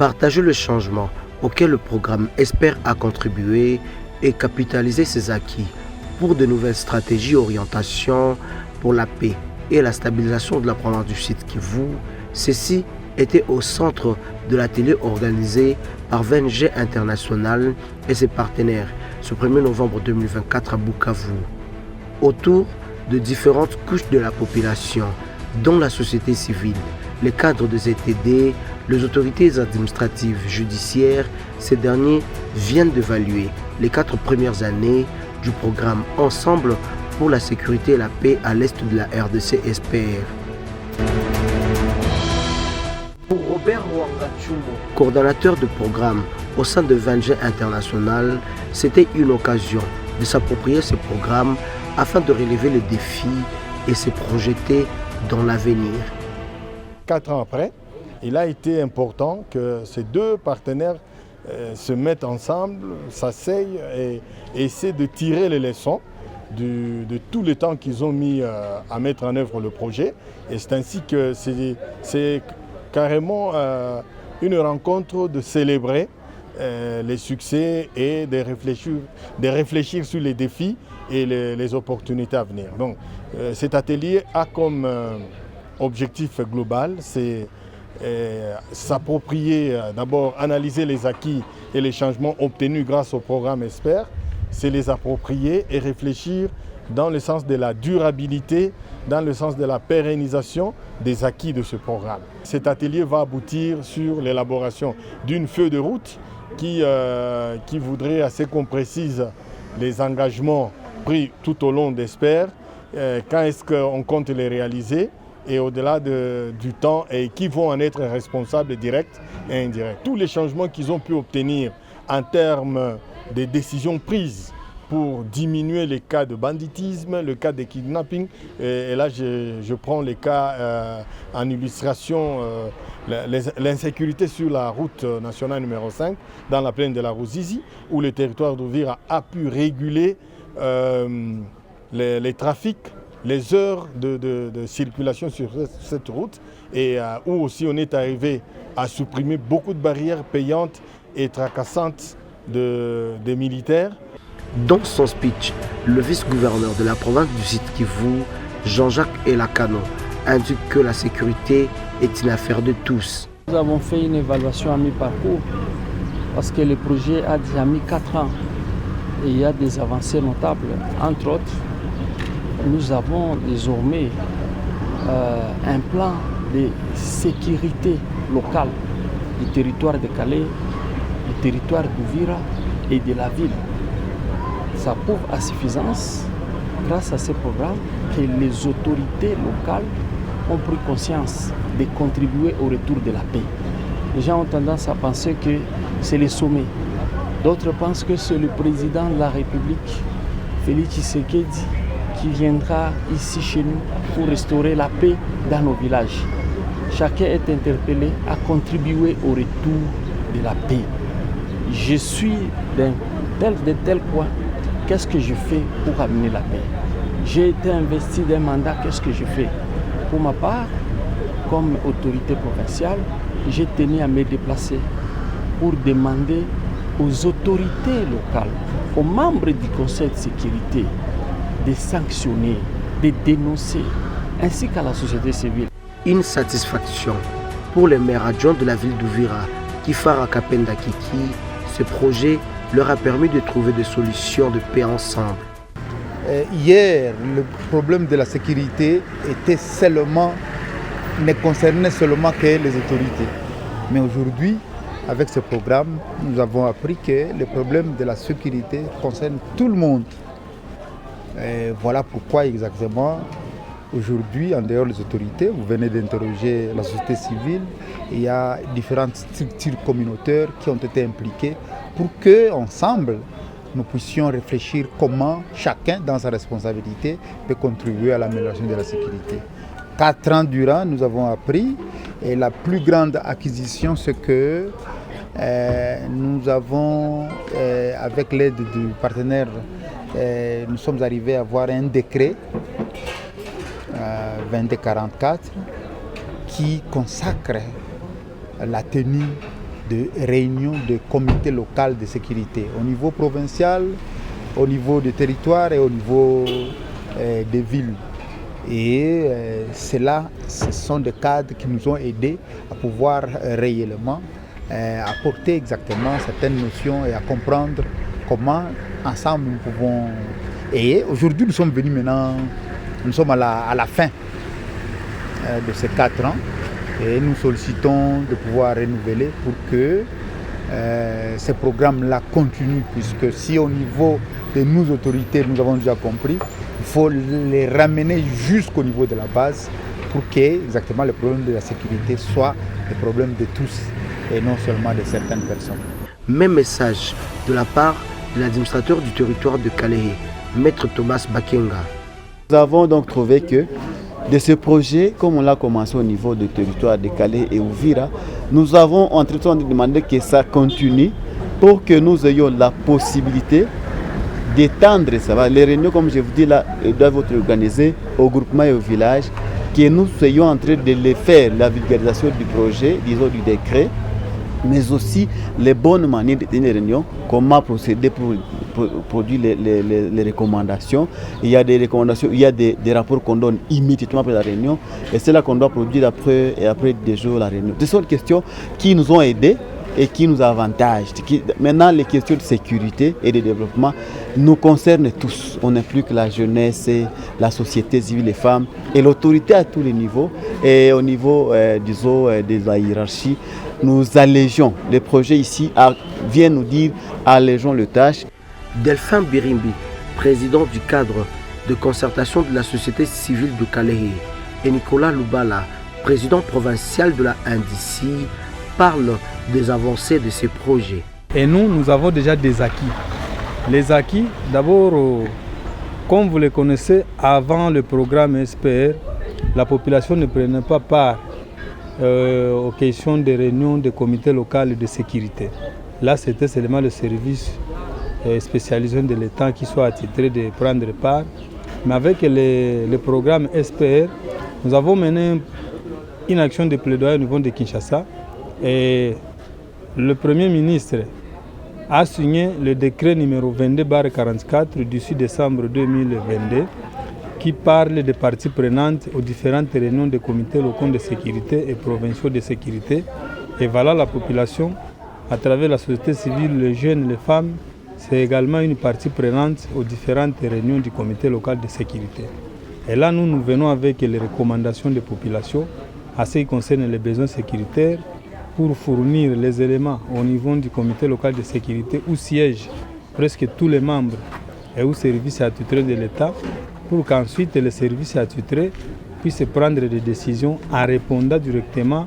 Partager le changement auquel le programme espère a contribué et capitaliser ses acquis pour de nouvelles stratégies et orientations pour la paix et la stabilisation de la province du Sud Kivu. Ceci était au centre de l'atelier organisé par VNG International et ses partenaires ce 1er novembre 2024 à Bukavu, autour de différentes couches de la population, dont la société civile, les cadres de ZTD, les autorités administratives, judiciaires. Ces derniers viennent d'évaluer les 4 premières années du programme Ensemble pour la sécurité et la paix à l'est de la RDC SPR. Pour Robert Wangachumo, coordonnateur de programme au sein de VNG International, c'était une occasion de s'approprier ce programme afin de relever les défis et se projeter dans l'avenir. 4 ans après, il a été important que ces deux partenaires se mettent ensemble, s'asseyent et essaient de tirer les leçons de tout le temps qu'ils ont mis à mettre en œuvre le projet. Et c'est ainsi que c'est carrément une rencontre de célébrer les succès et de réfléchir sur les défis et les opportunités à venir. Donc cet atelier a comme objectif global, c'est s'approprier, d'abord analyser les acquis et les changements obtenus grâce au programme ESPER, c'est les approprier et réfléchir dans le sens de la durabilité, dans le sens de la pérennisation des acquis de ce programme. Cet atelier va aboutir sur l'élaboration d'une feuille de route qui voudrait assez qu'on précise les engagements pris tout au long d'ESPER, quand est-ce qu'on compte les réaliser et au-delà du temps et qui vont en être responsables directs et indirects. Tous les changements qu'ils ont pu obtenir en termes des décisions prises pour diminuer les cas de banditisme, le cas de kidnapping, et là je prends les cas en illustration, l'insécurité sur la route nationale numéro 5, dans la plaine de la Ruzizi, où le territoire d'Uvira a pu réguler les trafics, les heures de circulation sur cette route, et où aussi on est arrivé à supprimer beaucoup de barrières payantes et tracassantes des militaires. Dans son speech, le vice-gouverneur de la province du Sud Kivu, Jean-Jacques Elakano, indique que la sécurité est une affaire de tous. Nous avons fait une évaluation à mi-parcours parce que le projet a déjà mis 4 ans et il y a des avancées notables. Entre autres, nous avons désormais un plan de sécurité locale du territoire de Calais, du territoire d'Uvira et de la ville. Ça prouve à suffisance, grâce à ce programme, que les autorités locales ont pris conscience de contribuer au retour de la paix. Les gens ont tendance à penser que c'est le sommet. D'autres pensent que c'est le président de la République, Félix Tshisekedi, qui viendra ici chez nous pour restaurer la paix dans nos villages. Chacun est interpellé à contribuer au retour de la paix. Je suis de tel point. Qu'est-ce que je fais pour amener la paix? J'ai été investi d'un mandat, qu'est-ce que je fais? Pour ma part, comme autorité provinciale, j'ai tenu à me déplacer pour demander aux autorités locales, aux membres du Conseil de sécurité, de sanctionner, de dénoncer, ainsi qu'à la société civile. Une satisfaction pour les maires adjoints de la ville d'Uvira, Kifara Kapenda Kiki. Ce projet leur a permis de trouver des solutions de paix ensemble. Hier, le problème de la sécurité ne concernait seulement que les autorités. Mais aujourd'hui, avec ce programme, nous avons appris que le problème de la sécurité concerne tout le monde. Et voilà pourquoi exactement, aujourd'hui, en dehors des autorités, vous venez d'interroger la société civile, il y a différentes structures communautaires qui ont été impliquées pour qu'ensemble, nous puissions réfléchir comment chacun, dans sa responsabilité, peut contribuer à l'amélioration de la sécurité. 4 ans durant, nous avons appris, et la plus grande acquisition, c'est que nous avons, avec l'aide du partenaire, nous sommes arrivés à avoir un décret 2244 qui consacre la tenue de réunions de comités locaux de sécurité au niveau provincial, au niveau des territoires et au niveau des villes. Et cela, ce sont des cadres qui nous ont aidés à pouvoir réellement apporter exactement certaines notions et à comprendre comment ensemble nous pouvons. Et aujourd'hui, nous sommes venus maintenant, nous sommes à la fin de ces 4 ans et nous sollicitons de pouvoir renouveler pour que ces programmes-là continuent, puisque si au niveau de nos autorités, nous avons déjà compris, il faut les ramener jusqu'au niveau de la base pour que exactement les problèmes de la sécurité soient des problèmes de tous et non seulement de certaines personnes. Même message de la part de l'administrateur du territoire de Kalehe, Maître Thomas Bakenga. Nous avons donc trouvé que de ce projet, comme on l'a commencé au niveau du territoire de Kalehe et Uvira, nous avons entrepris de demander que ça continue pour que nous ayons la possibilité d'étendre ça. Les réunions, comme je vous dis là, doivent être organisées au groupement et au village, que nous soyons en train de les faire, la vulgarisation du projet, disons du décret, mais aussi les bonnes manières de tenir les réunions, comment procéder pour produire les recommandations. Il y a des recommandations, il y a des rapports qu'on donne immédiatement après la réunion, et c'est là qu'on doit produire après des jours la réunion. Ce sont des questions qui nous ont aidés et qui nous avantagent. Maintenant, les questions de sécurité et de développement nous concernent tous. On n'est plus que la jeunesse, la société civile, les femmes et l'autorité à tous les niveaux. Et au niveau, disons, de la hiérarchie, nous allégeons. Les projets ici viennent nous dire allégeons les tâches. Delphin Birimbi, président du cadre de concertation de la société civile de Kalehe, et Nicolas Lubala, président provincial de la NDC, parlent des avancées de ces projets. Et nous avons déjà des acquis. Les acquis, d'abord, comme vous le connaissez, avant le programme SPR, la population ne prenait pas part aux questions des réunions des comités locaux de sécurité. Là, c'était seulement le service spécialisé de l'État qui soit attitré de prendre part. Mais avec le programme SPR, nous avons mené une action de plaidoyer au niveau de Kinshasa. Et le Premier ministre a signé le décret numéro 22/44 du 6 décembre 2022 qui parle des parties prenantes aux différentes réunions des comités locaux de sécurité et provinciaux de sécurité. Et voilà, la population, à travers la société civile, les jeunes, les femmes, c'est également une partie prenante aux différentes réunions du comité local de sécurité. Et là, nous venons avec les recommandations des populations à ce qui concerne les besoins sécuritaires, pour fournir les éléments au niveau du comité local de sécurité où siègent presque tous les membres et où services attitrés de l'État, pour qu'ensuite les services attitrés puissent prendre des décisions en répondant directement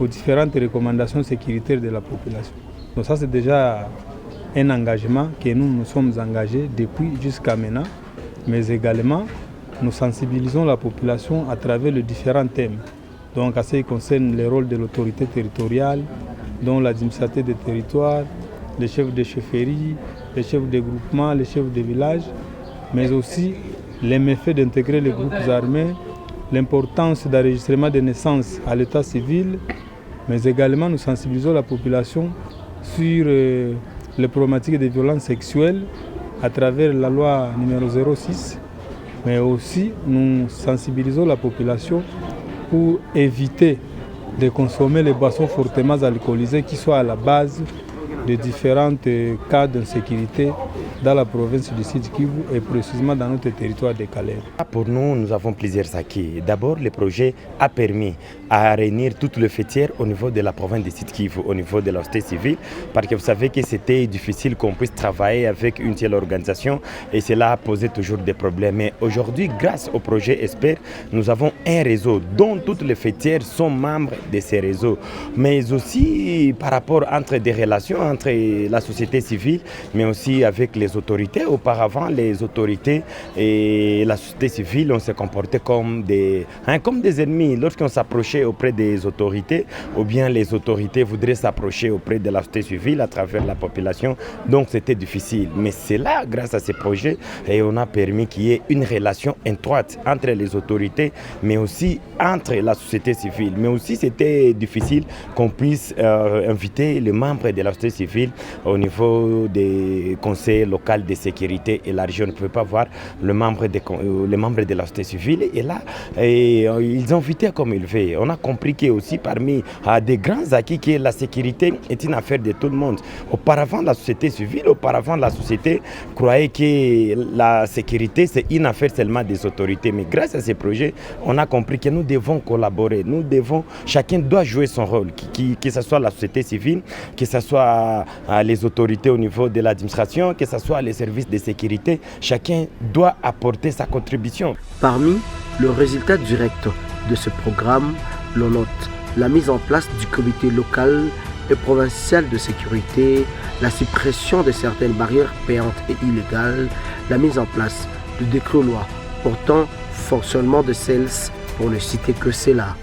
aux différentes recommandations sécuritaires de la population. Donc ça, c'est déjà un engagement que nous sommes engagés depuis jusqu'à maintenant, mais également nous sensibilisons la population à travers les différents thèmes. Donc à ce qui concerne les rôles de l'autorité territoriale, dont l'administrateur des territoires, les chefs de chefferie, les chefs de groupement, les chefs de village, mais aussi les méfaits d'intégrer les groupes armés, l'importance d'enregistrement des naissances à l'état civil, mais également nous sensibilisons la population sur les problématiques des violences sexuelles à travers la loi numéro 06, mais aussi nous sensibilisons la population pour éviter de consommer les boissons fortement alcoolisées qui sont à la base de différents cas d'insécurité dans la province du Sud Kivu et précisément dans notre territoire de Kalehe. Pour nous, nous avons plusieurs acquis. D'abord, le projet a permis à réunir toutes les fêtières au niveau de la province du Sud Kivu, au niveau de la société civile, parce que vous savez que c'était difficile qu'on puisse travailler avec une telle organisation et cela a posé toujours des problèmes. Mais aujourd'hui, grâce au projet ESPER, nous avons un réseau dont toutes les fêtières sont membres de ces réseaux, mais aussi par rapport entre des relations entre la société civile, mais aussi avec les les autorités. Auparavant, les autorités et la société civile, on se comportait comme des ennemis. Lorsqu'on s'approchait auprès des autorités, ou bien les autorités voudraient s'approcher auprès de la société civile à travers la population, donc c'était difficile. Mais c'est là, grâce à ces projets, et on a permis qu'il y ait une relation étroite entre les autorités, mais aussi entre la société civile. Mais aussi, c'était difficile qu'on puisse inviter les membres de la société civile au niveau des conseils locaux de sécurité élargis. On ne peut pas voir les membres de la société civile. Et là, ils ont invité comme ils veulent. On a compris que aussi parmi des grands acquis que la sécurité est une affaire de tout le monde. Auparavant, la société civile, la société croyait que la sécurité, c'est une affaire seulement des autorités. Mais grâce à ces projets, on a compris que nous devons collaborer. Chacun doit jouer son rôle, que ce soit la société civile, que ce soit les autorités au niveau de l'administration, que ce soit les services de sécurité. Chacun doit apporter sa contribution. Parmi le résultat direct de ce programme, l'on note la mise en place du comité local et provincial de sécurité, la suppression de certaines barrières payantes et illégales, la mise en place de décrets-lois portant fonctionnement de CELS, pour ne citer que cela.